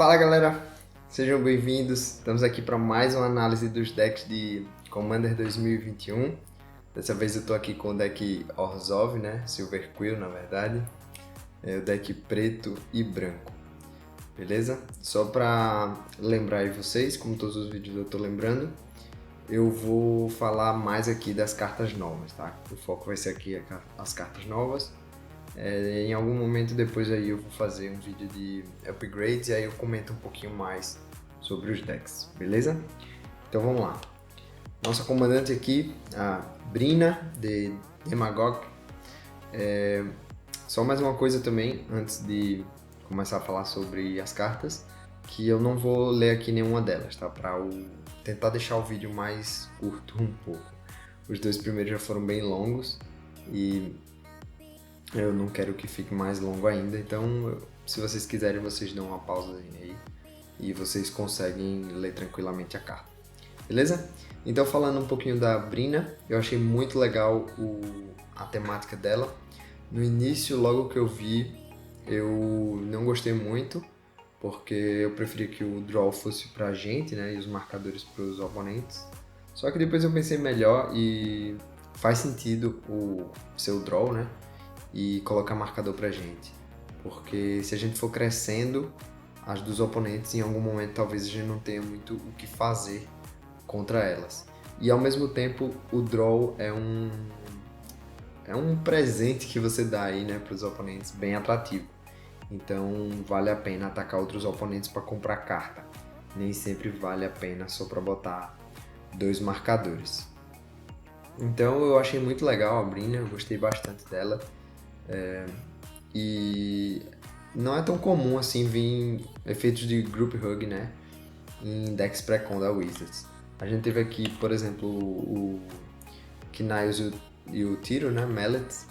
Fala galera, sejam bem-vindos. Estamos aqui para mais uma análise dos decks de Commander 2021. Dessa vez eu tô aqui com o deck Orzhov, né? Silver Quill, na verdade. É o deck preto e branco, beleza? Só para lembrar aí vocês, como todos os vídeos eu tô lembrando, eu vou falar mais aqui das cartas novas, tá? O foco vai ser aqui as cartas novas. Em algum momento depois aí eu vou fazer um vídeo de upgrades e aí eu comento um pouquinho mais sobre os decks, beleza? Então vamos lá. Nossa comandante aqui, a Brina, de Demagog. Só mais uma coisa também, antes de começar a falar sobre as cartas, que eu não vou ler aqui nenhuma delas, tá? Para tentar deixar o vídeo mais curto um pouco. Os dois primeiros já foram bem longos e eu não quero que fique mais longo ainda, então se vocês quiserem, vocês dão uma pausa aí e vocês conseguem ler tranquilamente a carta, beleza? Então falando um pouquinho da Brina, eu achei muito legal a temática dela. No início, logo que eu vi, eu não gostei muito, porque eu preferia que o draw fosse pra gente, né, e os marcadores para os oponentes. Só que depois eu pensei melhor e faz sentido o seu draw, né? E colocar marcador pra gente. Porque se a gente for crescendo, as dos oponentes, em algum momento talvez a gente não tenha muito o que fazer contra elas. E ao mesmo tempo, o draw é um presente que você dá aí, né, para os oponentes, bem atrativo. Então vale a pena atacar outros oponentes para comprar carta. Nem sempre vale a pena só para botar dois marcadores. Então eu achei muito legal a Brina, eu gostei bastante dela. E não é tão comum assim vir efeitos de Group Hug, né, em decks pré-con da Wizards. A gente teve aqui, por exemplo, o Kniles e o Tiro, né, Mallets,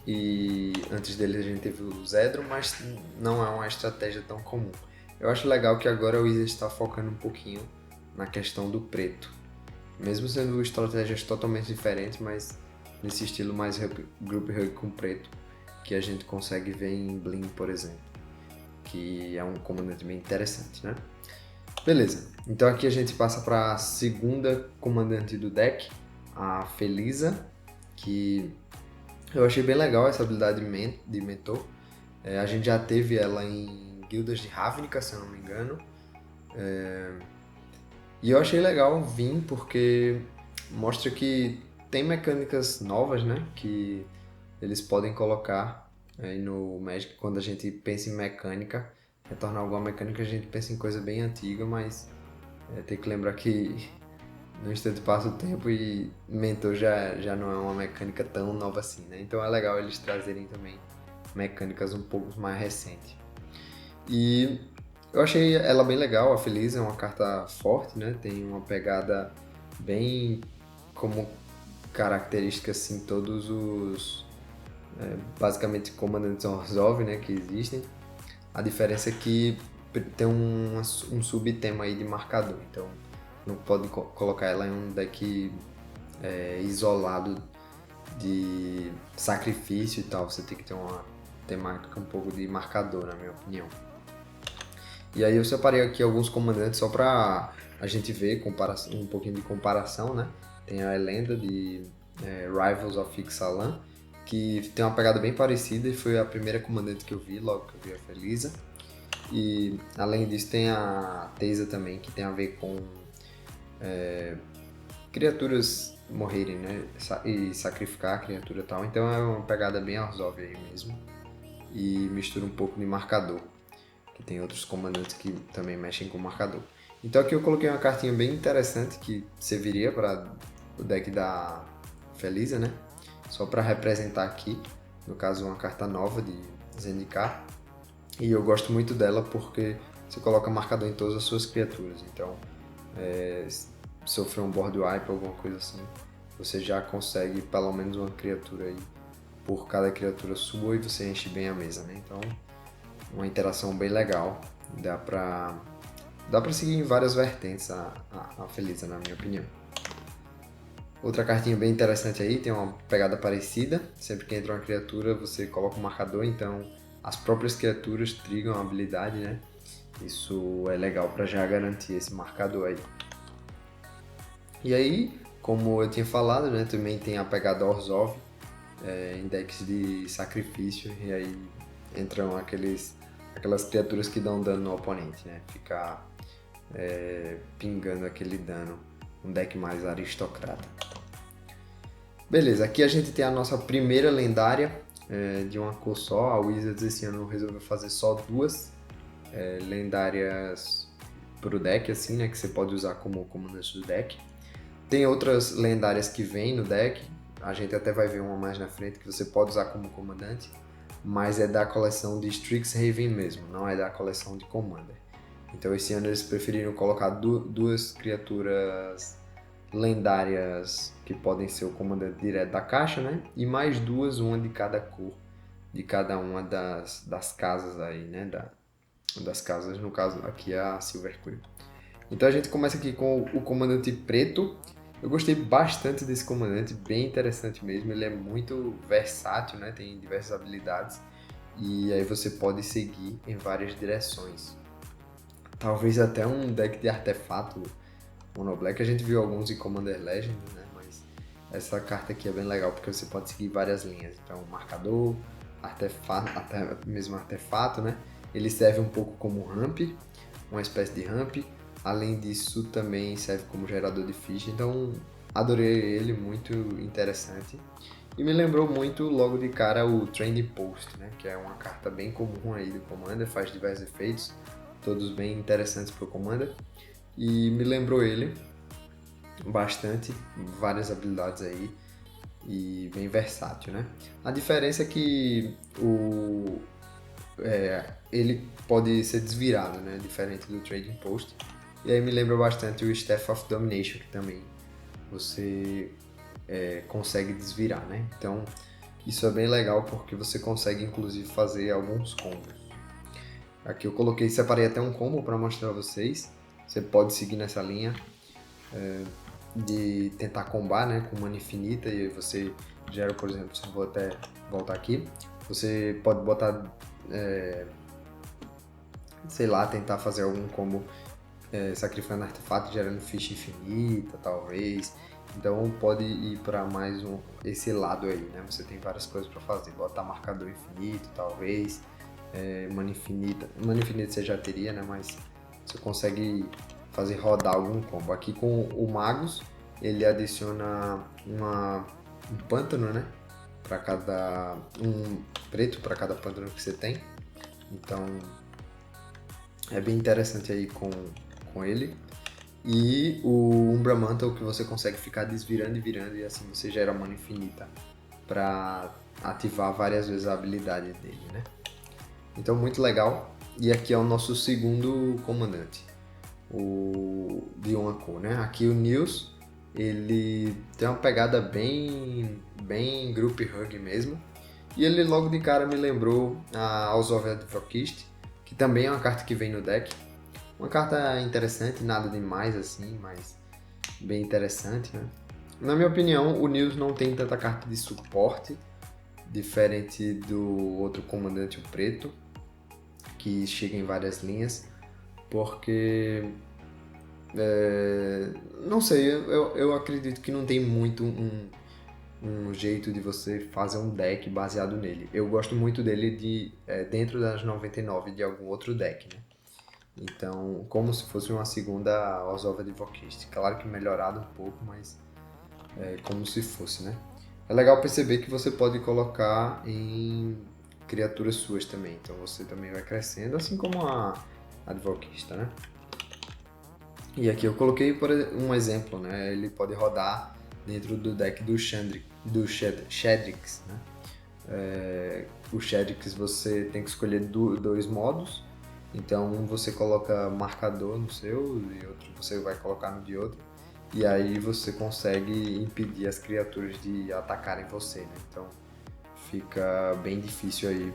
e antes dele a gente teve o Zedron, mas não é uma estratégia tão comum. Eu acho legal que agora a Wizards está focando um pouquinho na questão do preto, mesmo sendo estratégias totalmente diferentes, mas nesse estilo mais Group Hug com preto, que a gente consegue ver em Blim, por exemplo, que é um comandante bem interessante, né? Beleza, então aqui a gente passa para a segunda comandante do deck, a Felisa, que eu achei bem legal essa habilidade de mentor. A gente já teve ela em guildas de Ravnica, se eu não me engano. E eu achei legal vir porque mostra que tem mecânicas novas, né? Que eles podem colocar aí no Magic. Quando a gente pensa em mecânica, retornar alguma mecânica, a gente pensa em coisa bem antiga, mas tem que lembrar que no instante passa o tempo e Mentor já não é uma mecânica tão nova assim, né? Então é legal eles trazerem também mecânicas um pouco mais recentes. E eu achei ela bem legal, a Feliz é uma carta forte, né? Tem uma pegada bem como característica assim todos os basicamente comandantes Orzhov, né, que existem. A diferença é que tem um subtema aí de marcador, então não pode colocar ela em um deck isolado de sacrifício e tal, você tem que ter uma temática um pouco de marcador, na minha opinião. E aí eu separei aqui alguns comandantes só pra a gente ver um pouquinho de comparação, né? Tem a Elenda de Rivals of Ixalan, que tem uma pegada bem parecida e foi a primeira comandante que eu vi logo que eu vi a Felisa. E além disso tem a Teisa também, que tem a ver com criaturas morrerem, né? E sacrificar a criatura e tal. Então é uma pegada bem Orzhov aí mesmo. E mistura um pouco de marcador, que tem outros comandantes que também mexem com marcador. Então aqui eu coloquei uma cartinha bem interessante que serviria para o deck da Felisa, né? Só para representar aqui, no caso uma carta nova de Zendikar. E eu gosto muito dela porque você coloca marcador em todas as suas criaturas. Então, sofrer um board wipe ou alguma coisa assim, você já consegue pelo menos uma criatura aí por cada criatura sua e você enche bem a mesa, né? Então, uma interação bem legal. Dá pra seguir em várias vertentes a Felisa, na minha opinião. Outra cartinha bem interessante aí, tem uma pegada parecida. Sempre que entra uma criatura, você coloca um marcador, então as próprias criaturas trigam a habilidade, né? Isso é legal para já garantir esse marcador aí. E aí, como eu tinha falado, né, também tem a pegada Orzhov, em decks de sacrifício, e aí entram aquelas criaturas que dão dano no oponente, né? Ficar pingando aquele dano, um deck mais aristocrata. Beleza, aqui a gente tem a nossa primeira lendária de uma cor só. A Wizards esse ano resolveu fazer só duas lendárias pro deck, assim, né? Que você pode usar como comandante do deck. Tem outras lendárias que vêm no deck, a gente até vai ver uma mais na frente que você pode usar como comandante, mas é da coleção de Strixhaven mesmo, não é da coleção de Commander. Então esse ano eles preferiram colocar duas criaturas lendárias que podem ser o comandante direto da caixa, né? E mais duas, uma de cada cor, de cada uma das casas aí, né? Das casas, no caso aqui é a Silver Queen. Então a gente começa aqui com o comandante preto. Eu gostei bastante desse comandante, bem interessante mesmo. Ele é muito versátil, né? Tem diversas habilidades e aí você pode seguir em várias direções. Talvez até um deck de artefato Mono Black. A gente viu alguns em Commander Legends, né? Mas essa carta aqui é bem legal porque você pode seguir várias linhas. Então, marcador, artefato, até mesmo artefato, né? Ele serve um pouco como ramp, uma espécie de ramp. Além disso, também serve como gerador de ficha. Então, adorei ele, muito interessante. E me lembrou muito, logo de cara, o Trending Post, né? Que é uma carta bem comum aí do Commander, faz diversos efeitos, todos bem interessantes para o Commander. E me lembrou ele bastante, várias habilidades aí e bem versátil, né? A diferença é que ele pode ser desvirado, né? Diferente do Trading Post. E aí me lembra bastante o Staff of Domination, que também você consegue desvirar, né? Então isso é bem legal porque você consegue inclusive fazer alguns combos. Aqui eu separei até um combo para mostrar a vocês. Você pode seguir nessa linha de tentar combar, né, com mana infinita, e aí você gera, por exemplo, se eu vou até voltar aqui, você pode botar, sei lá, tentar fazer algum combo sacrificando artefato, gerando ficha infinita, talvez. Então pode ir para mais esse lado aí, né? Você tem várias coisas para fazer, botar marcador infinito, talvez, mana infinita você já teria, né? Mas você consegue fazer rodar algum combo. Aqui com o Magus, ele adiciona um pântano, né? Um preto para cada pântano que você tem. Então é bem interessante aí com ele. E o Umbra Mantle, que você consegue ficar desvirando e virando, e assim você gera mana infinita para ativar várias vezes a habilidade dele, né? Então muito legal. E aqui é o nosso segundo comandante, o de uma cor, né? Aqui o Nils, ele tem uma pegada bem group hug mesmo. E ele logo de cara me lembrou a House of Advocist, que também é uma carta que vem no deck. Uma carta interessante, nada demais assim, mas bem interessante, né? Na minha opinião, o Nils não tem tanta carta de suporte, diferente do outro comandante, o preto, que chega em várias linhas, porque não sei, eu acredito que não tem muito um jeito de você fazer um deck baseado nele. Eu gosto muito dele dentro das 99 de algum outro deck, né? Então, como se fosse uma segunda House of Advocist. Claro que melhorado um pouco, mas como se fosse, né? É legal perceber que você pode colocar em criaturas suas também. Então você também vai crescendo, assim como a Advocista, né? E aqui eu coloquei por um exemplo, né? Ele pode rodar dentro do deck do Shadrix, né? O Shadrix você tem que escolher dois modos. Então um você coloca marcador no seu e outro você vai colocar no de outro. E aí você consegue impedir as criaturas de atacarem você, né? Então fica bem difícil aí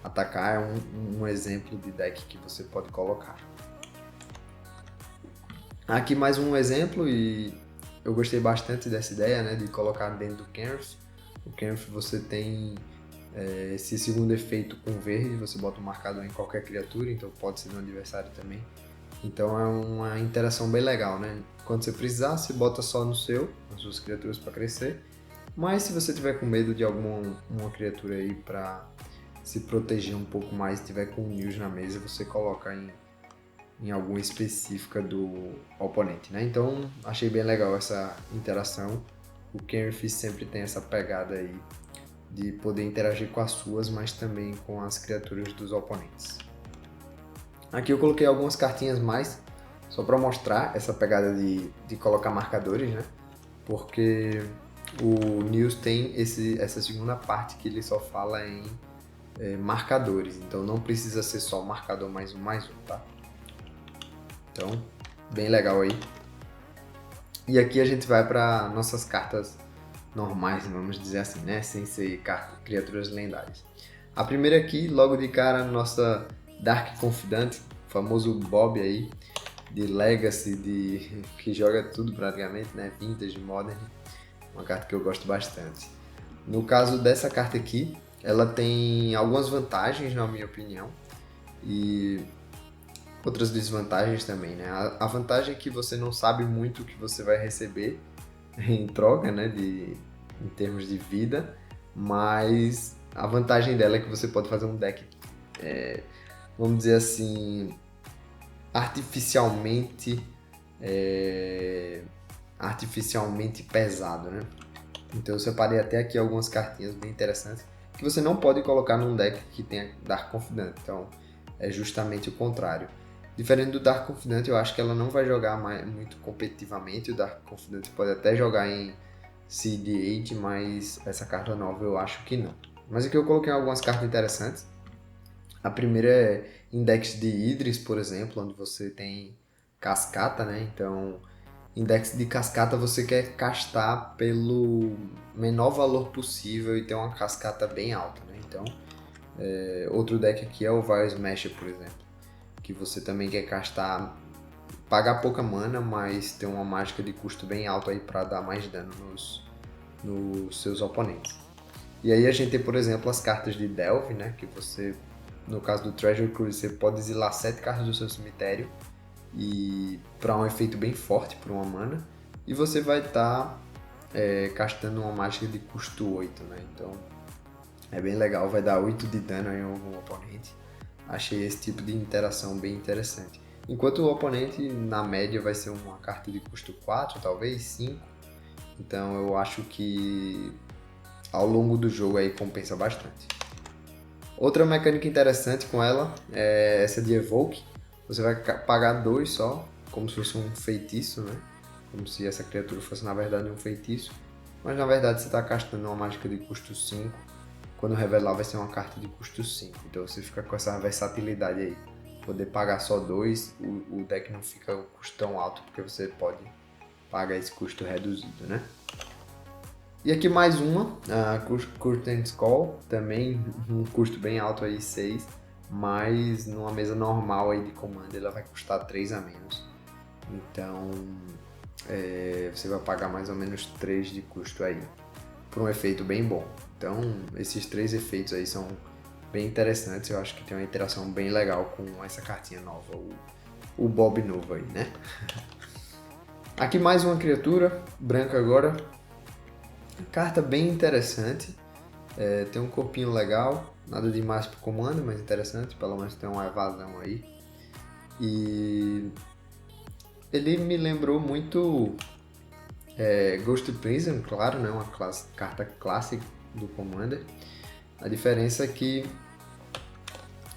atacar. É um exemplo de deck que você pode colocar. Aqui mais um exemplo, e eu gostei bastante dessa ideia, né, de colocar dentro do Kenrith. O Kenrith você tem Esse segundo efeito com verde, você bota um marcador em qualquer criatura, então pode ser no adversário também. Então é uma interação bem legal, né? Quando você precisar, você bota só no seu, nas suas criaturas para crescer. Mas se você tiver com medo de alguma uma criatura aí para se proteger um pouco mais, tiver com news na mesa, você coloca em alguma específica do oponente, né? Então achei bem legal essa interação. O Kenry Fist sempre tem essa pegada aí de poder interagir com as suas, mas também com as criaturas dos oponentes. Aqui eu coloquei algumas cartinhas mais, só para mostrar essa pegada de colocar marcadores, né? Porque o News tem essa segunda parte que ele só fala em marcadores, então não precisa ser só marcador mais um, tá? Então, bem legal aí. E aqui a gente vai para nossas cartas normais, vamos dizer assim, né? Sem ser criaturas lendárias. A primeira aqui, logo de cara, nossa Dark Confidante, famoso Bob aí, de Legacy, que joga tudo praticamente, né? Vintage, Modern, uma carta que eu gosto bastante. No caso dessa carta aqui, ela tem algumas vantagens, na minha opinião, e outras desvantagens também, né? A vantagem é que você não sabe muito o que você vai receber em troca, né? Em termos de vida, mas a vantagem dela é que você pode fazer um deck, vamos dizer assim, artificialmente pesado, né? Então eu separei até aqui algumas cartinhas bem interessantes que você não pode colocar num deck que tenha Dark Confidant, então é justamente o contrário. Diferente do Dark Confidant, eu acho que ela não vai jogar muito competitivamente, o Dark Confidant pode até jogar em CD8, mas essa carta nova eu acho que não. Mas aqui eu coloquei algumas cartas interessantes. A primeira é Index de Idris, por exemplo, onde você tem cascata, né? Então, Index de cascata você quer castar pelo menor valor possível e ter uma cascata bem alta, né? Então, outro deck aqui é o Vile Smasher, por exemplo, que você também quer castar, pagar pouca mana, mas ter uma mágica de custo bem alto aí para dar mais dano nos seus oponentes. E aí a gente tem, por exemplo, as cartas de Delve, né? Que você, no caso do Treasure Cruise, você pode exilar 7 cartas do seu cemitério e para um efeito bem forte, por uma mana, e você vai estar castando uma mágica de custo 8, né? Então é bem legal, vai dar 8 de dano em algum oponente. Achei esse tipo de interação bem interessante. Enquanto o oponente, na média, vai ser uma carta de custo 4, talvez 5. Então eu acho que ao longo do jogo aí compensa bastante. Outra mecânica interessante com ela é essa de Evoke. Você vai pagar 2 só, como se fosse um feitiço, né? Como se essa criatura fosse na verdade um feitiço. Mas na verdade você está castando uma mágica de custo 5. Quando revelar vai ser uma carta de custo 5. Então você fica com essa versatilidade aí. Poder pagar só 2, o deck não fica um custo tão alto, porque você pode pagar esse custo reduzido, né? E aqui mais uma, a Curtain's Call, também um custo bem alto aí, 6, mas numa mesa normal aí de comando ela vai custar 3 a menos. Então você vai pagar mais ou menos 3 de custo aí, por um efeito bem bom. Então esses 3 efeitos aí são bem interessantes, eu acho que tem uma interação bem legal com essa cartinha nova, o Bob novo aí, né? Aqui mais uma criatura, branca agora. Carta bem interessante, tem um corpinho legal, nada demais pro comando, mas interessante, pelo menos tem uma evasão aí. E ele me lembrou muito Ghost Prison, claro, né? Uma carta clássica do Commander. A diferença é que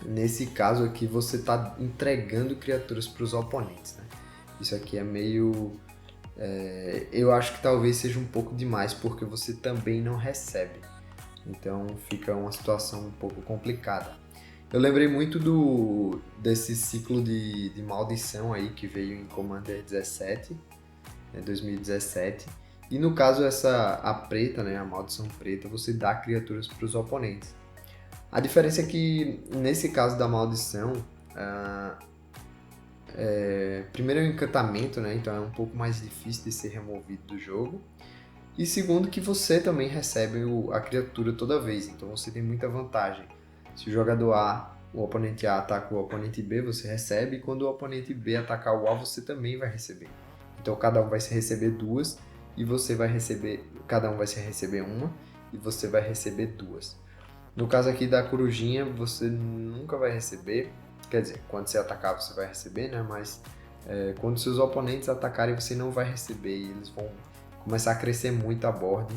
nesse caso aqui você está entregando criaturas para os oponentes, né? Isso aqui é meio... eu acho que talvez seja um pouco demais, porque você também não recebe. Então fica uma situação um pouco complicada. Eu lembrei muito desse ciclo de maldição aí que veio em Commander 17, 2017. E no caso a preta, né, a maldição preta, você dá criaturas para os oponentes. A diferença é que nesse caso da maldição, primeiro é um encantamento, né? Então é um pouco mais difícil de ser removido do jogo. E segundo, que você também recebe a criatura toda vez, então você tem muita vantagem. Se o jogador A, o oponente A ataca o oponente B, você recebe, e quando o oponente B atacar o A, você também vai receber. Então cada um vai se receber duas, e você vai receber, cada um vai se receber uma, e você vai receber duas. No caso aqui da corujinha, você nunca vai receber, quer dizer, quando você atacar você vai receber, né? Mas quando seus oponentes atacarem você não vai receber, e eles vão começar a crescer muito a board,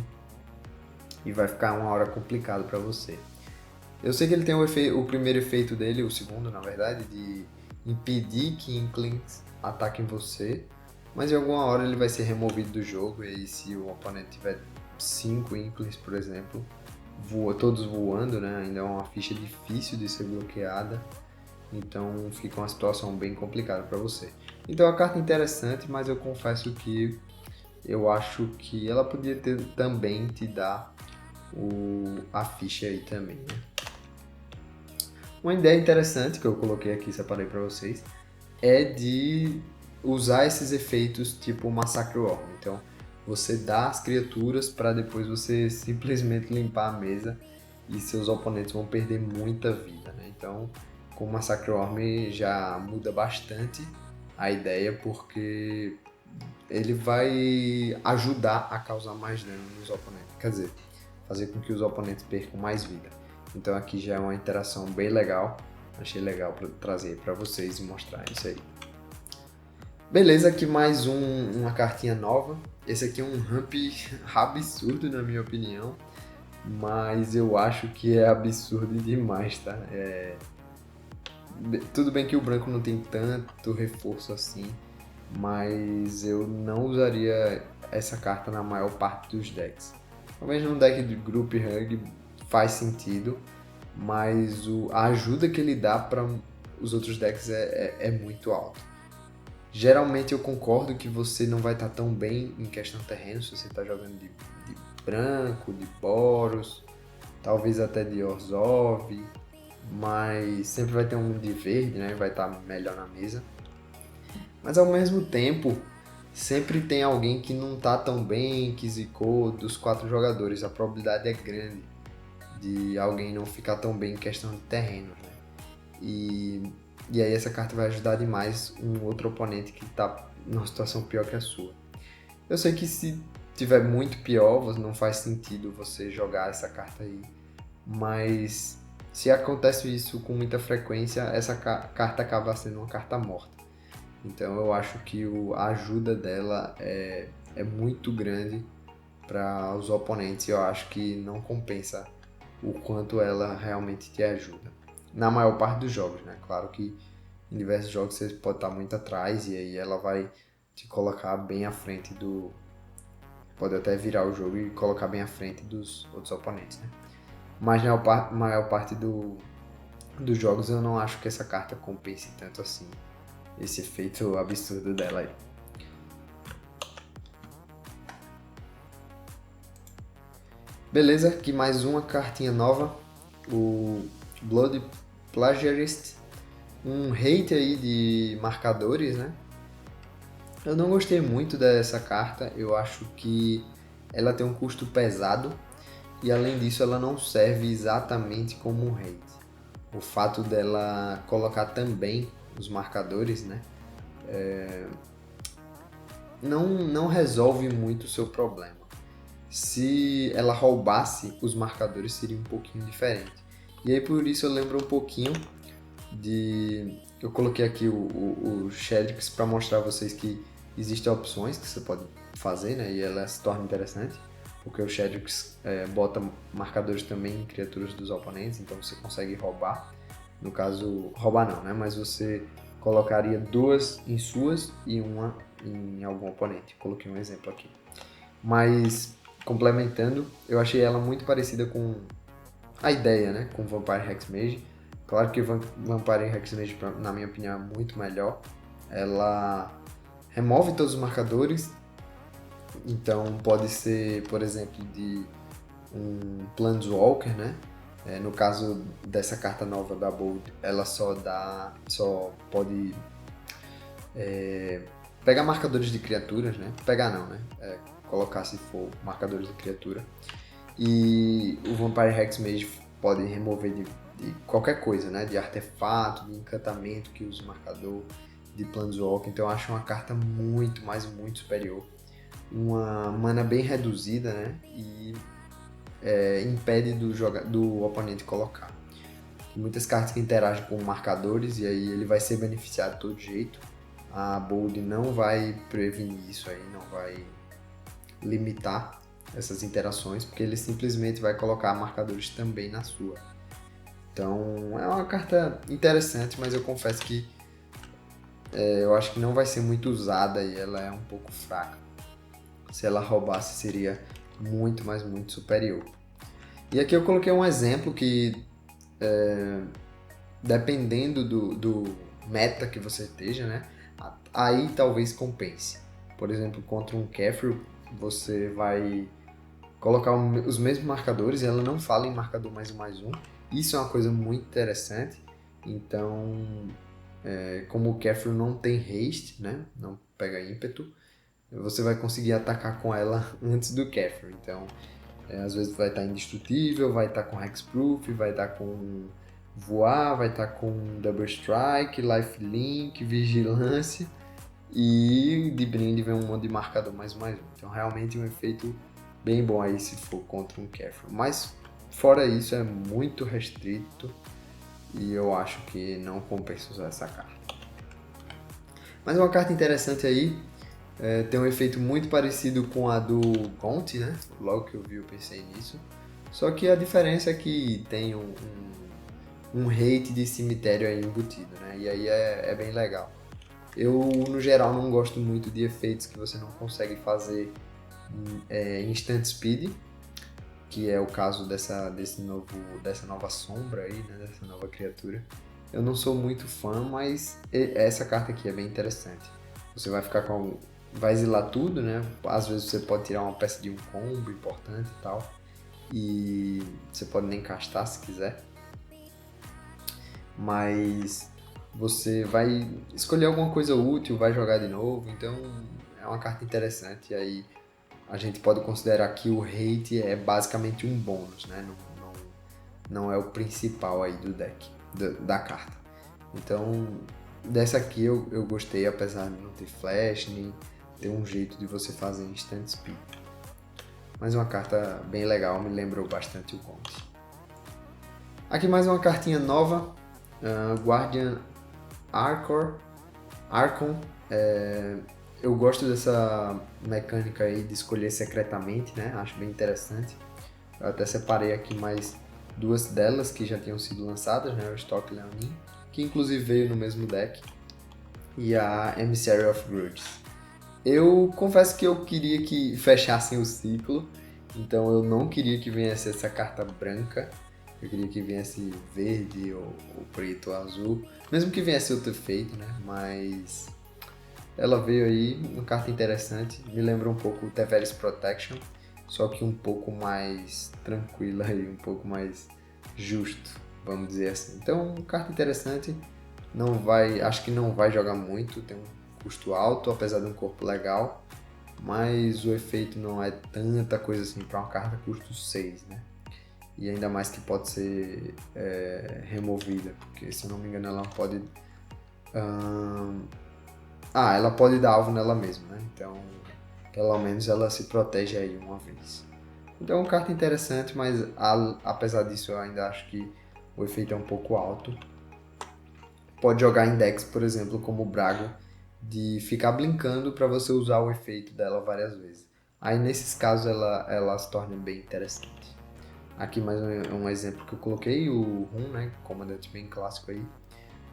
e vai ficar uma hora complicado para você. Eu sei que ele tem o primeiro efeito dele, o segundo na verdade, de impedir que Inklings ataquem você, mas em alguma hora ele vai ser removido do jogo, e aí se o oponente tiver 5 Inklings, por exemplo, todos voando, né? Ainda é uma ficha difícil de ser bloqueada, então fica uma situação bem complicada para você. Então é uma carta interessante, mas eu confesso que eu acho que ela podia também te dar a ficha aí também, né? Uma ideia interessante que eu coloquei aqui, separei para vocês, é de usar esses efeitos tipo Massacre Worm. Então, você dá as criaturas para depois você simplesmente limpar a mesa e seus oponentes vão perder muita vida, né? Então, com o Massacre Worm já muda bastante a ideia, porque ele vai ajudar a causar mais dano nos oponentes. Quer dizer, fazer com que os oponentes percam mais vida. Então aqui já é uma interação bem legal. Achei legal para trazer para vocês e mostrar isso aí. Beleza, aqui mais uma cartinha nova. Esse aqui é um ramp absurdo na minha opinião, mas eu acho que é absurdo demais, tá? Tudo bem que o branco não tem tanto reforço assim, mas eu não usaria essa carta na maior parte dos decks. Talvez num deck de Group Hug faz sentido, mas a ajuda que ele dá para os outros decks é muito alta. Geralmente eu concordo que você não vai estar tão bem em questão terreno se você está jogando de branco, de Boros, talvez até de Orzhov, mas sempre vai ter um de verde, né? Vai estar melhor na mesa. Mas ao mesmo tempo, sempre tem alguém que não tá tão bem, que zicou dos 4 jogadores. A probabilidade é grande de alguém não ficar tão bem em questão de terreno, né? E aí essa carta vai ajudar demais um outro oponente que tá numa situação pior que a sua. Eu sei que se tiver muito pior, não faz sentido você jogar essa carta aí, mas se acontece isso com muita frequência, essa carta acaba sendo uma carta morta. Então eu acho que a ajuda dela é muito grande para os oponentes, e eu acho que não compensa o quanto ela realmente te ajuda. Na maior parte dos jogos, né? Claro que em diversos jogos você pode estar muito atrás, e aí ela vai te colocar bem à frente do... Pode até virar o jogo e colocar bem à frente dos outros oponentes, né? Mas na maior parte dos jogos eu não acho que essa carta compense tanto assim esse efeito absurdo dela aí. Beleza, aqui mais uma cartinha nova, o Blood Plagiarist, um hate aí de marcadores, né? Eu não gostei muito dessa carta, eu acho que ela tem um custo pesado e além disso ela não serve exatamente como um hate. O fato dela colocar também os marcadores, né? Não resolve muito o seu problema. Se ela roubasse, os marcadores seria um pouquinho diferente. E aí por isso eu lembro um pouquinho de... Eu coloquei aqui o Shadrix para mostrar a vocês que existem opções que você pode fazer, né? E ela se torna interessante, porque o Shadrix bota marcadores também em criaturas dos oponentes, então você consegue roubar. No caso, roubar não, né? Mas você colocaria 2 em suas e uma em algum oponente. Coloquei um exemplo aqui. Mas, complementando, eu achei ela muito parecida com a ideia, né? Com Vampire Hexmage. Claro que Vampire Hexmage, na minha opinião, é muito melhor. Ela remove todos os marcadores. Então, pode ser, por exemplo, de um Planeswalker, né? No caso dessa carta nova da Bold, ela só pode pegar marcadores de criaturas, né? Pegar não, né? colocar se for marcadores de criatura. E o Vampire Hexmage pode remover de qualquer coisa, né? De artefato, de encantamento que use marcador, de Planeswalker. Então eu acho uma carta muito, mas muito superior. Uma mana bem reduzida, né? E impede do oponente colocar. Tem muitas cartas que interagem com marcadores e aí ele vai ser beneficiado de todo jeito. A Bold não vai prevenir isso aí, não vai limitar essas interações, porque ele simplesmente vai colocar marcadores também na sua. Então é uma carta interessante, mas eu confesso que eu acho que não vai ser muito usada e ela é um pouco fraca. Se ela roubasse seria muito, mas muito superior. E aqui eu coloquei um exemplo que dependendo do meta que você esteja, né? Aí talvez compense. Por exemplo, contra um Kefir, você vai colocar os mesmos marcadores e ela não fala em marcador mais um. Isso é uma coisa muito interessante. Então, como o Kefir não tem haste, né? Não pega ímpeto, você vai conseguir atacar com ela antes do Kefir. Então, às vezes vai estar indestrutível, vai estar com Hexproof, vai estar com voar, vai estar com Double Strike, Lifelink, Vigilância e de brinde vem um monte de marcador mais um. Então realmente um efeito bem bom aí se for contra um Kefir. Mas fora isso é muito restrito e eu acho que não compensa usar essa carta. Mas uma carta interessante aí, tem um efeito muito parecido com a do Gaunt, né? Logo que eu vi eu pensei nisso. Só que a diferença é que tem um hate de cemitério aí embutido, né? E aí é bem legal. Eu, no geral, não gosto muito de efeitos que você não consegue fazer instant speed, que é o caso dessa nova sombra aí, né? Dessa nova criatura. Eu não sou muito fã, mas essa carta aqui é bem interessante. Você vai ficar vai exilar tudo, né? Às vezes você pode tirar uma peça de um combo importante e tal. E você pode nem castar se quiser. Mas você vai escolher alguma coisa útil, vai jogar de novo, então é uma carta interessante. E aí a gente pode considerar que o hate é basicamente um bônus, né? Não é o principal aí do deck, da carta. Então, dessa aqui eu gostei, apesar de não ter flash, nem ter um jeito de você fazer instant speed. Mas uma carta bem legal, me lembrou bastante o Gaunt. Aqui mais uma cartinha nova, Guardian Archon. Eu gosto dessa mecânica aí de escolher secretamente, né? Acho bem interessante. Eu até separei aqui mais duas delas que já tinham sido lançadas, né? O Stock Leonin, que inclusive veio no mesmo deck, e a Emissary of Grudges. Eu confesso que eu queria que fechassem o ciclo, então eu não queria que viesse essa carta branca. Eu queria que viesse verde ou preto ou azul. Mesmo que viesse outro efeito, né? Mas ela veio aí, uma carta interessante. Me lembra um pouco o Teveris Protection, só que um pouco mais tranquila e um pouco mais justo, vamos dizer assim. Então, carta interessante. Acho que não vai jogar muito, tem um custo alto, apesar de um corpo legal. Mas o efeito não é tanta coisa assim para uma carta custo 6, né? E ainda mais que pode ser removida, porque se eu não me engano ela pode... ela pode dar alvo nela mesma, né? Então, pelo menos ela se protege aí uma vez. Então é uma carta interessante, mas apesar disso eu ainda acho que o efeito é um pouco alto. Pode jogar em decks, por exemplo, como o Brago, de ficar blinkando para você usar o efeito dela várias vezes. Aí nesses casos ela se torna bem interessante. Aqui mais um exemplo que eu coloquei, o Run, né? Comandante bem clássico aí.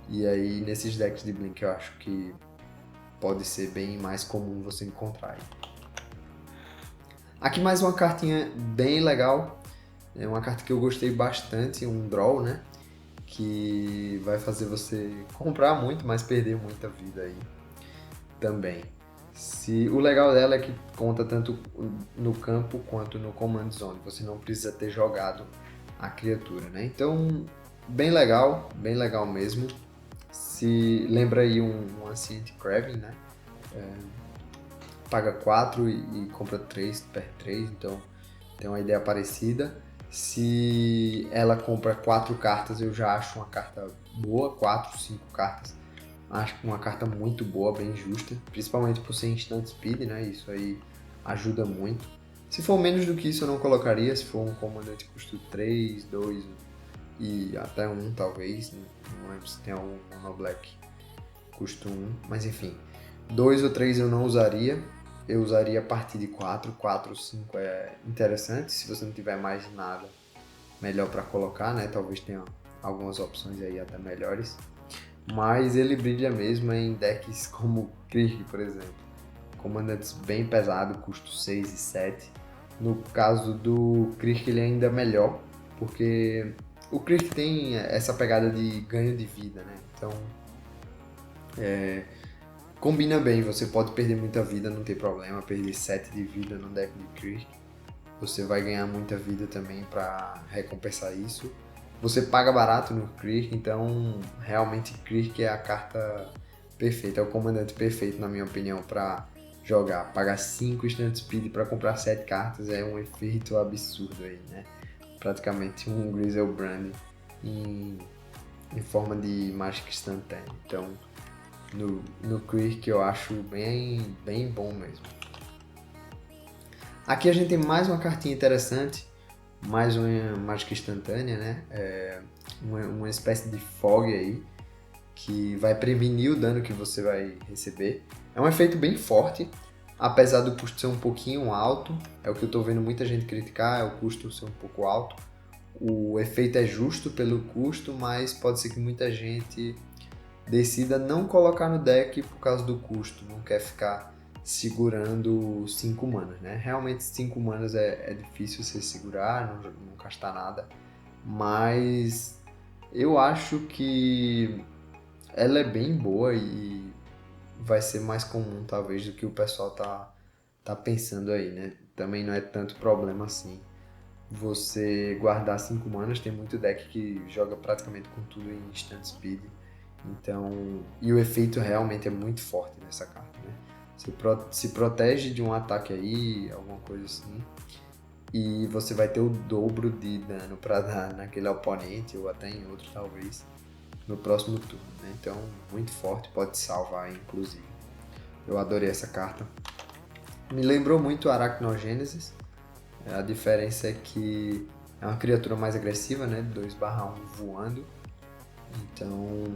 E aí nesses decks de Blink eu acho que pode ser bem mais comum você encontrar aí. Aqui mais uma cartinha bem legal. É uma carta que eu gostei bastante, um draw, né? Que vai fazer você comprar muito, mas perder muita vida aí também. O legal dela é que conta tanto no campo quanto no Command Zone. Você não precisa ter jogado a criatura, né? Então, bem legal mesmo. Se lembra aí um Ancient Craven, né? paga 4 e compra 3, perde 3, então tem uma ideia parecida. Se ela compra 4 cartas, eu já acho uma carta boa, 4, 5 cartas. Acho que uma carta muito boa, bem justa, principalmente por ser instant speed, né? Isso aí ajuda muito. Se for menos do que isso eu não colocaria, se for um comandante custo 3, 2 e até 1 talvez, não lembro se tem algum Mono Black custo 1, mas enfim. 2 ou 3 eu não usaria, eu usaria a partir de 4, 4, 5 é interessante, se você não tiver mais nada melhor para colocar, né? Talvez tenha algumas opções aí até melhores. Mas ele brilha mesmo em decks como Kirk, por exemplo. Comandantes bem pesados, custo 6 e 7. No caso do Kirk ele é ainda melhor, porque o Kirk tem essa pegada de ganho de vida, né? Então combina bem, você pode perder muita vida, não tem problema, perder 7 de vida no deck de Kirk. Você vai ganhar muita vida também para recompensar isso. Você paga barato no Kirk, então realmente Kirk é a carta perfeita, é o comandante perfeito na minha opinião para jogar. Pagar 5 instant speed para comprar 7 cartas é um efeito absurdo aí, né? Praticamente um Griselbrand em forma de mágica instantânea. Então no Kirk eu acho bem bom mesmo. Aqui a gente tem mais uma cartinha interessante, mais uma mágica instantânea, né? Uma espécie de fog aí, que vai prevenir o dano que você vai receber. É um efeito bem forte, apesar do custo ser um pouquinho alto, é o que eu estou vendo muita gente criticar, é o custo ser um pouco alto. O efeito é justo pelo custo, mas pode ser que muita gente decida não colocar no deck por causa do custo, não quer ficar segurando 5 manas, né? Realmente 5 manas é difícil você segurar, não gastar nada, mas eu acho que ela é bem boa e vai ser mais comum talvez do que o pessoal tá pensando aí, né? Também não é tanto problema assim você guardar 5 manas, tem muito deck que joga praticamente com tudo em instant speed. Então, e o efeito realmente é muito forte nessa carta, né? Você se protege de um ataque aí, alguma coisa assim, e você vai ter o dobro de dano para dar naquele oponente ou até em outro talvez no próximo turno, né? Então, muito forte, pode salvar inclusive. Eu adorei essa carta. Me lembrou muito Arachnogênesis. A diferença é que é uma criatura mais agressiva, né? 2/1 voando. Então,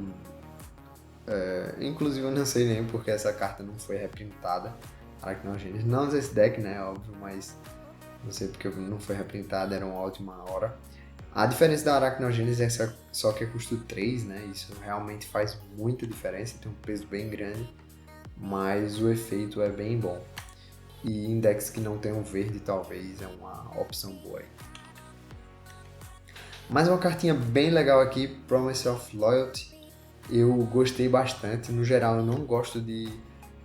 inclusive eu não sei nem porque essa carta não foi reprintada. Arachnogênesis. Não esse deck, né? Óbvio, mas não sei porque não foi reprintada, era uma ótima hora. A diferença da Arachnogênesis é só que é custo 3, né? Isso realmente faz muita diferença, tem um peso bem grande, mas o efeito é bem bom. E em decks que não tem um verde, talvez, é uma opção boa aí. Mais uma cartinha bem legal aqui, Promise of Loyalty. Eu gostei bastante. No geral, eu não gosto de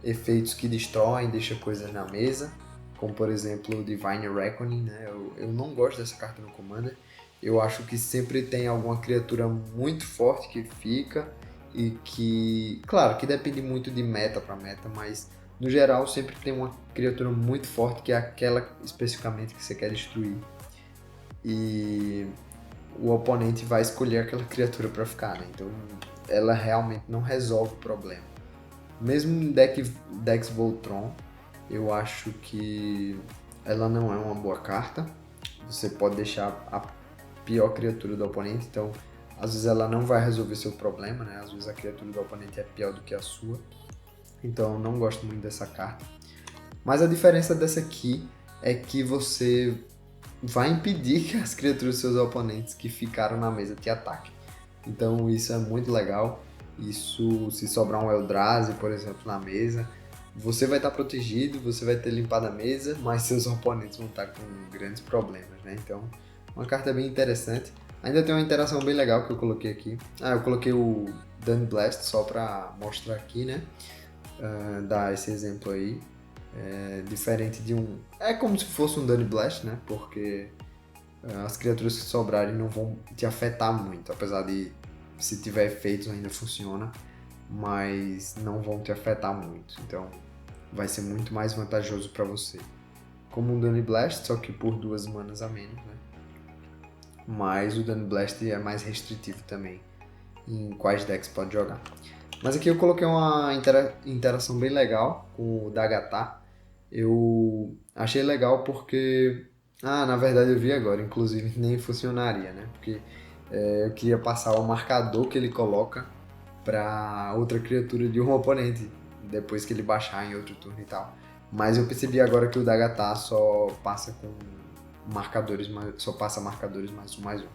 efeitos que destroem, deixam coisas na mesa, como por exemplo o Divine Reckoning, né? Eu não gosto dessa carta no Commander. Eu acho que sempre tem alguma criatura muito forte que fica e que, claro, que depende muito de meta para meta, mas no geral sempre tem uma criatura muito forte que é aquela especificamente que você quer destruir. E o oponente vai escolher aquela criatura para ficar, né? Então ela realmente não resolve o problema. Mesmo em decks Voltron, eu acho que ela não é uma boa carta. Você pode deixar a pior criatura do oponente, então às vezes ela não vai resolver seu problema, né? Às vezes a criatura do oponente é pior do que a sua. Então eu não gosto muito dessa carta. Mas a diferença dessa aqui é que você vai impedir que as criaturas dos seus oponentes que ficaram na mesa te ataquem. Então isso é muito legal. Isso, se sobrar um Eldrazi, por exemplo, na mesa, você vai estar protegido, você vai ter limpado a mesa, mas seus oponentes vão estar com grandes problemas, né? Então, uma carta bem interessante. Ainda tem uma interação bem legal que eu coloquei aqui. Eu coloquei o Dun Blast só para mostrar aqui, né? Dar esse exemplo aí. Diferente de um... É como se fosse um Dun Blast, né? Porque as criaturas que sobrarem não vão te afetar muito, apesar de se tiver efeitos ainda funciona, mas não vão te afetar muito. Então vai ser muito mais vantajoso para você. Como um Dano Blast, só que por 2 manas a menos, né? Mas o Dano Blast é mais restritivo também em quais decks pode jogar. Mas aqui eu coloquei uma interação bem legal com o Dagatar. Eu achei legal porque... na verdade eu vi agora, inclusive nem funcionaria, né? Porque eu queria passar o marcador que ele coloca para outra criatura de um oponente, depois que ele baixar em outro turno e tal. Mas eu percebi agora que o Dagatar só passa com marcadores, só passa marcadores mais um.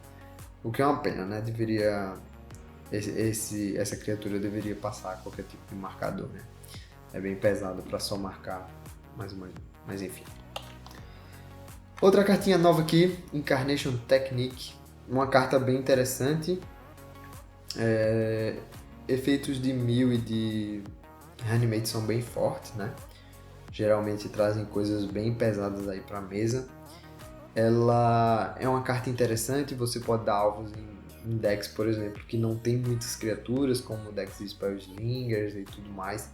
O que é uma pena, né? Deveria... essa criatura deveria passar qualquer tipo de marcador, né? É bem pesado para só marcar mais um. Mas enfim. Outra cartinha nova aqui, Incarnation Technique. Uma carta bem interessante. Efeitos de Mill e de Reanimate são bem fortes, né? Geralmente trazem coisas bem pesadas aí para mesa. Ela é uma carta interessante, você pode dar alvos em decks, por exemplo, que não tem muitas criaturas, como decks de Spellslingers e tudo mais.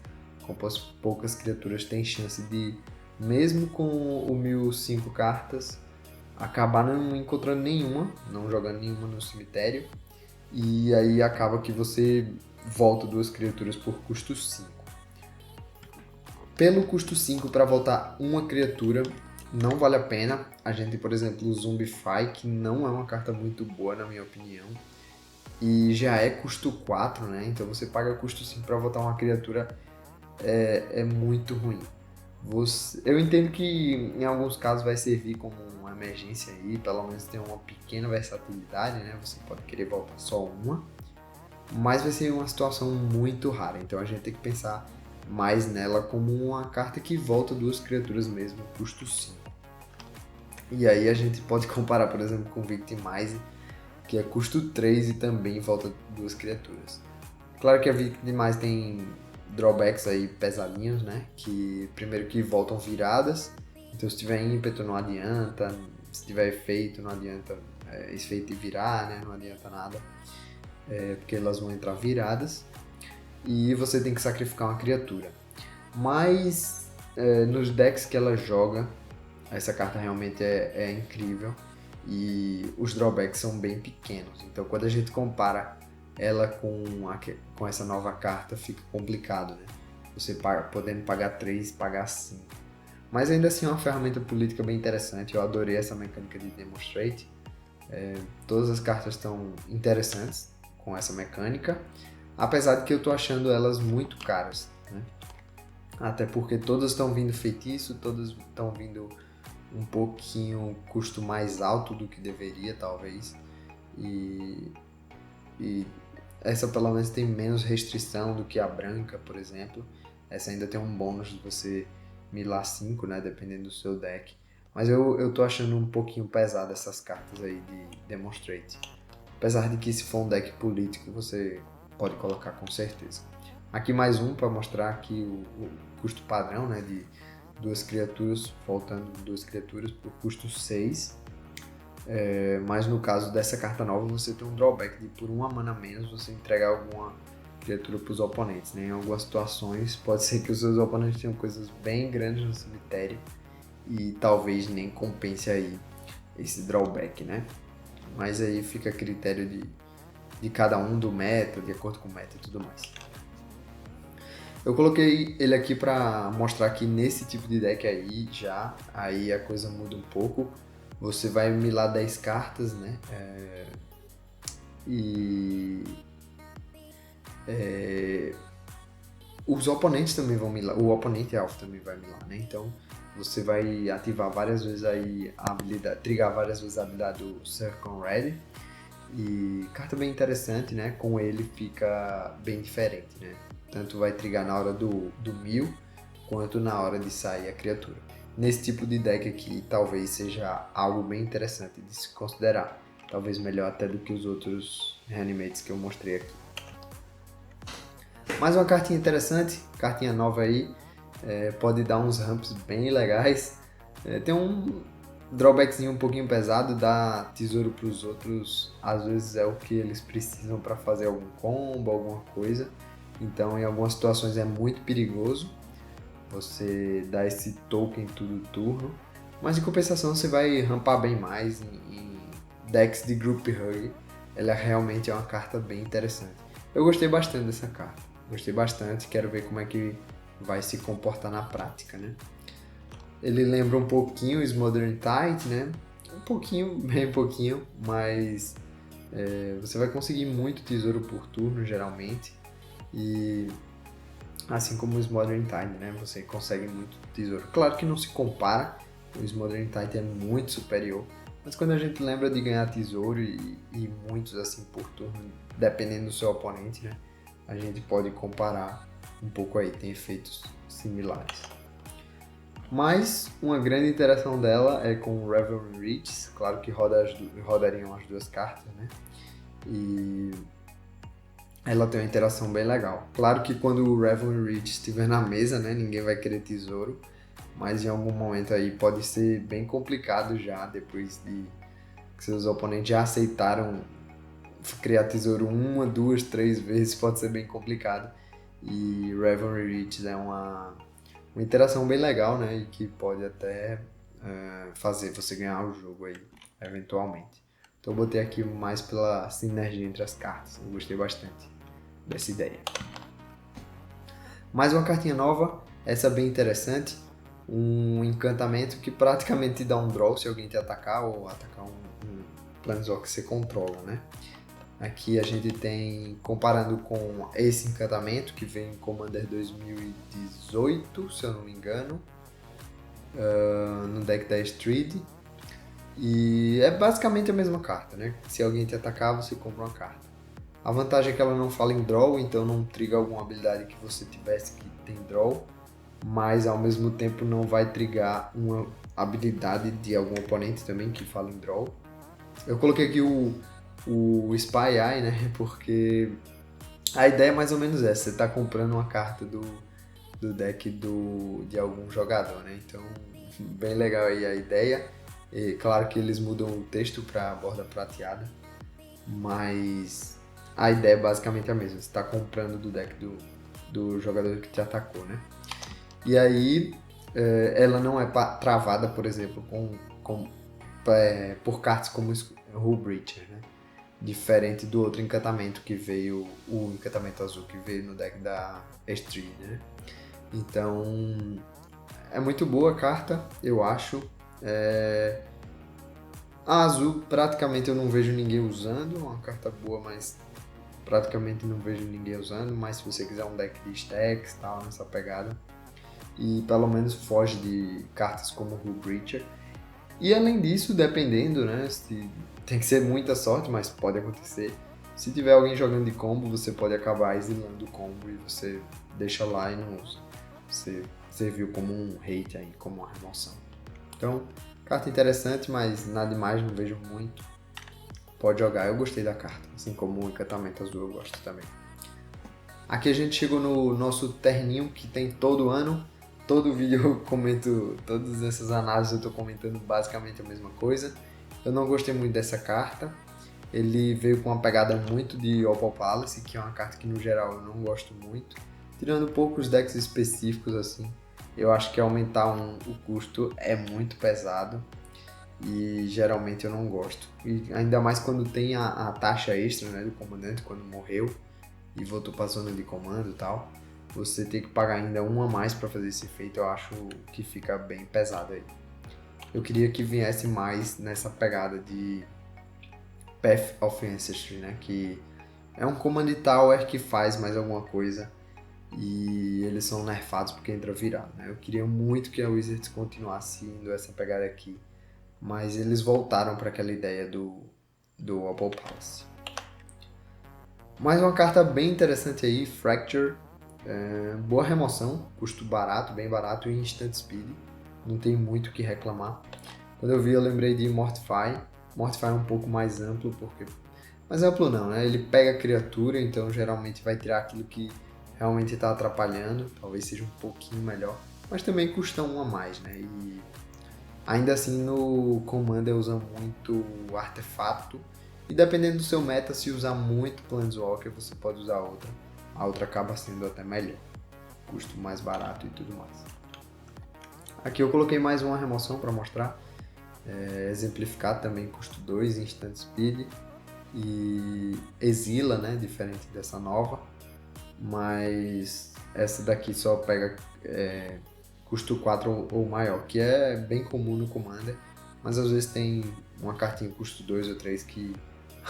Com poucas criaturas tem chance de, mesmo com o 1005 cartas, acabar não encontrando nenhuma, não jogando nenhuma no cemitério. E aí acaba que você volta 2 criaturas por custo 5. Pelo custo 5 para voltar uma criatura, não vale a pena. A gente tem, por exemplo, o Zombify, que não é uma carta muito boa, na minha opinião. E já é custo 4, né? Então você paga custo 5 para voltar uma criatura, é muito ruim. Eu entendo que em alguns casos vai servir como uma emergência aí, pelo menos tem uma pequena versatilidade, né? Você pode querer voltar só uma, mas vai ser uma situação muito rara, então a gente tem que pensar mais nela como uma carta que volta 2 criaturas mesmo, custo 5. E aí a gente pode comparar, por exemplo, com Victimize, que é custo 3 e também volta 2 criaturas. Claro que a Victimize tem drawbacks aí pesadinhos, né? Que primeiro que voltam viradas, então se tiver ímpeto não adianta, se tiver efeito não adianta, efeito e virar, né? Não adianta nada, porque elas vão entrar viradas e você tem que sacrificar uma criatura. Mas nos decks que ela joga, essa carta realmente é incrível e os drawbacks são bem pequenos. Então quando a gente compara ela com essa nova carta, fica complicado, né? Você podendo pagar 3, pagar 5. Mas ainda assim é uma ferramenta política bem interessante. Eu adorei essa mecânica de Demonstrate. Todas as cartas estão interessantes com essa mecânica, apesar de que eu estou achando elas muito caras, né? Até porque todas estão vindo feitiço, todas estão vindo um pouquinho custo mais alto do que deveria, talvez. E essa pelo menos tem menos restrição do que a branca, por exemplo. Essa ainda tem um bônus de você milar 5, né, dependendo do seu deck. Mas eu tô achando um pouquinho pesado essas cartas aí de Demonstrate. Apesar de que se for um deck político, você pode colocar com certeza. Aqui mais um para mostrar aqui o custo padrão, né, de 2 criaturas, faltando 2 criaturas por custo 6. Mas no caso dessa carta nova, você tem um drawback de por 1 mana a menos você entregar alguma criatura para os oponentes, né? Em algumas situações pode ser que os seus oponentes tenham coisas bem grandes no cemitério e talvez nem compense aí esse drawback, né? Mas aí fica a critério de cada um, do meta, de acordo com o meta e tudo mais. Eu coloquei ele aqui para mostrar que nesse tipo de deck aí a coisa muda um pouco. Você vai milar 10 cartas, né? Os oponentes também vão milar, o oponente alvo também vai milar, né? Então você vai ativar várias vezes aí a habilidade, trigar várias vezes a habilidade do Circle Ready. E carta bem interessante, né? Com ele fica bem diferente, né? Tanto vai trigar na hora do 1000, quanto na hora de sair a criatura. Nesse tipo de deck aqui, talvez seja algo bem interessante de se considerar. Talvez melhor até do que os outros reanimates que eu mostrei aqui. Mais uma cartinha interessante, cartinha nova aí. Pode dar uns ramps bem legais. Tem um drawbackzinho um pouquinho pesado, dar tesouro para os outros. Às vezes é o que eles precisam para fazer algum combo, alguma coisa. Então em algumas situações é muito perigoso. você dá esse token todo turno, mas em compensação você vai rampar bem mais em decks de Group Hug. Ela realmente é uma carta bem interessante. Eu gostei bastante dessa carta, gostei bastante, quero ver como é que vai se comportar na prática, né? Ele lembra um pouquinho o Smothering Tide, né? Um pouquinho, bem pouquinho, mas você vai conseguir muito tesouro por turno, geralmente. E assim como o Smothering Tide, né? Você consegue muito tesouro. Claro que não se compara, o Smothering Tide é muito superior. Mas quando a gente lembra de ganhar tesouro e muitos assim por turno, dependendo do seu oponente, né? A gente pode comparar um pouco aí, tem efeitos similares. Mas uma grande interação dela é com o Revelry Rites, claro que rodariam as duas cartas, né? E ela tem uma interação bem legal. Claro que quando o Revelry Rites estiver na mesa, né, ninguém vai querer tesouro, mas em algum momento aí pode ser bem complicado já, depois de que seus oponentes já aceitaram criar tesouro uma, duas, três vezes, pode ser bem complicado. E Revelry Rites é uma interação bem legal, né? E que pode até fazer você ganhar o jogo aí, eventualmente. Então eu botei aqui mais pela sinergia entre as cartas. Eu gostei bastante dessa ideia. Mais uma cartinha nova, essa bem interessante. Um encantamento que praticamente te dá um draw se alguém te atacar ou atacar um Planeswalker que você controla, né? Aqui a gente tem, comparando com esse encantamento que vem em Commander 2018, se eu não me engano, no deck da Street. E é basicamente a mesma carta, né? Se alguém te atacar, você compra uma carta. A vantagem é que ela não fala em draw, então não triga alguma habilidade que você tivesse que tem draw, mas ao mesmo tempo não vai trigar uma habilidade de algum oponente também que fala em draw. Eu coloquei aqui o Spy Eye, né? Porque a ideia é mais ou menos essa. Você está comprando uma carta do deck de algum jogador, né? Então, bem legal aí a ideia. E claro que eles mudam o texto para borda prateada, mas a ideia é basicamente a mesma. Você está comprando do deck do jogador que te atacou, né? E aí, ela não é travada, por exemplo, por cartas como Hullbreacher, né? Diferente do outro encantamento que veio, o encantamento azul que veio no deck da Street, né? Então, é muito boa a carta, eu acho. A azul praticamente eu não vejo ninguém usando, uma carta boa, mas praticamente não vejo ninguém usando, mas se você quiser um deck de stacks e tal, nessa pegada. E pelo menos foge de cartas como Hullbreacher. E além disso, dependendo, né, tem que ser muita sorte, mas pode acontecer. Se tiver alguém jogando de combo, você pode acabar exilando o combo e você deixa lá e não usa. Você serviu como um hate aí, como uma remoção. Então, carta interessante, mas nada demais, não vejo muito. Pode jogar, eu gostei da carta, assim como o encantamento azul eu gosto também. Aqui a gente chegou no nosso terninho que tem todo ano. Todo vídeo eu comento, todas essas análises eu estou comentando basicamente a mesma coisa. Eu não gostei muito dessa carta. Ele veio com uma pegada muito de Opal Palace, que é uma carta que no geral eu não gosto muito. Tirando poucos decks específicos assim, eu acho que aumentar o custo é muito pesado e geralmente eu não gosto. E ainda mais quando tem a taxa extra, né, do comandante, quando morreu e voltou para a zona de comando e tal. Você tem que pagar ainda uma a mais para fazer esse efeito, eu acho que fica bem pesado aí. Eu queria que viesse mais nessa pegada de Path of Ancestry, né? Que é um Command Tower que faz mais alguma coisa e eles são nerfados porque entra virado, né? Eu queria muito que a Wizards continuasse indo essa pegada aqui, mas eles voltaram para aquela ideia do Opal Palace. Mais uma carta bem interessante aí, Fracture. Boa remoção, custo barato, bem barato e instant speed, não tem muito o que reclamar. Quando eu vi eu lembrei de Mortify. Mortify é um pouco mais amplo, mas amplo não, né? Ele pega a criatura, então geralmente vai tirar aquilo que realmente está atrapalhando, talvez seja um pouquinho melhor, mas também custa um a mais, né? E ainda assim no Commander usa muito artefato, e dependendo do seu meta, se usar muito Planeswalker, você pode usar outra. A outra acaba sendo até melhor, custo mais barato e tudo mais. Aqui eu coloquei mais uma remoção para mostrar, exemplificar também custo 2, Instant Speed e Exila, né, diferente dessa nova, mas essa daqui só pega custo 4 ou maior, que é bem comum no Commander, mas às vezes tem uma cartinha custo 2 ou 3 que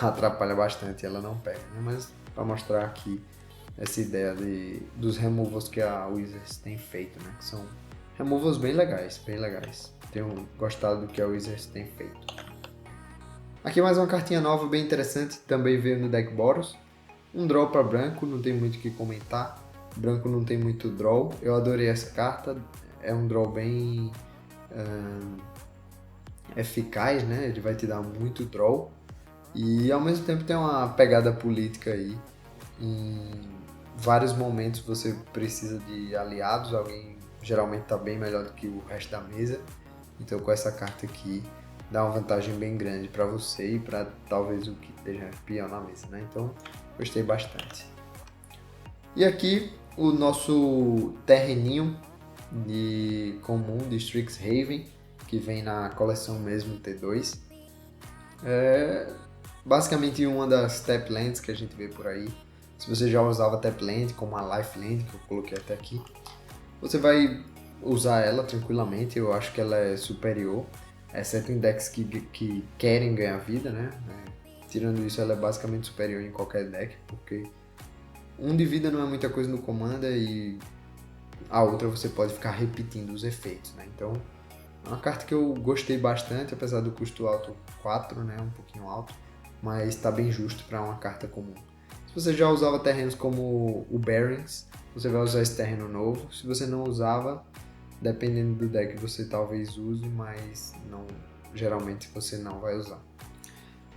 atrapalha bastante e ela não pega, né? Mas para mostrar aqui essa ideia dos removals que a Wizards tem feito, né? Que são removals bem legais, bem legais. Tenho gostado do que a Wizards tem feito. Aqui mais uma cartinha nova bem interessante, também veio no deck Boros. Um draw para branco, não tem muito o que comentar. Branco não tem muito draw. Eu adorei essa carta, é um draw bem eficaz, né? Ele vai te dar muito draw. E ao mesmo tempo tem uma pegada política aí. Em vários momentos você precisa de aliados, alguém geralmente está bem melhor do que o resto da mesa. Então com essa carta aqui dá uma vantagem bem grande para você e para talvez o que esteja pior na mesa, né? Então gostei bastante. E aqui o nosso terreninho de comum de Strixhaven, que vem na coleção mesmo T2. É basicamente uma das tap lands que a gente vê por aí. Se você já usava tap land, como a life land, que eu coloquei até aqui, você vai usar ela tranquilamente. Eu acho que ela é superior, exceto em decks que querem ganhar vida, né? Tirando isso, ela é basicamente superior em qualquer deck, porque um de vida não é muita coisa no Commander e a outra você pode ficar repetindo os efeitos, né? Então, é uma carta que eu gostei bastante, apesar do custo alto 4, né? Um pouquinho alto, mas está bem justo para uma carta comum. Se você já usava terrenos como o Barrens, você vai usar esse terreno novo. Se você não usava, dependendo do deck você talvez use, mas não, geralmente você não vai usar.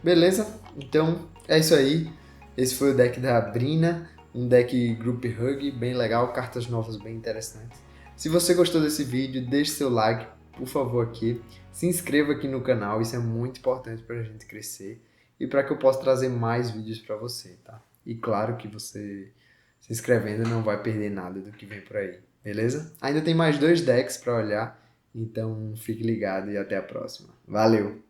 Beleza? Então é isso aí. Esse foi o deck da Brina, um deck Group Hug bem legal, cartas novas bem interessantes. Se você gostou desse vídeo, deixe seu like, por favor, aqui. Se inscreva aqui no canal, isso é muito importante para a gente crescer e para que eu possa trazer mais vídeos para você, tá? E claro que você se inscrevendo não vai perder nada do que vem por aí, beleza? Ainda tem mais 2 decks para olhar, então fique ligado e até a próxima. Valeu!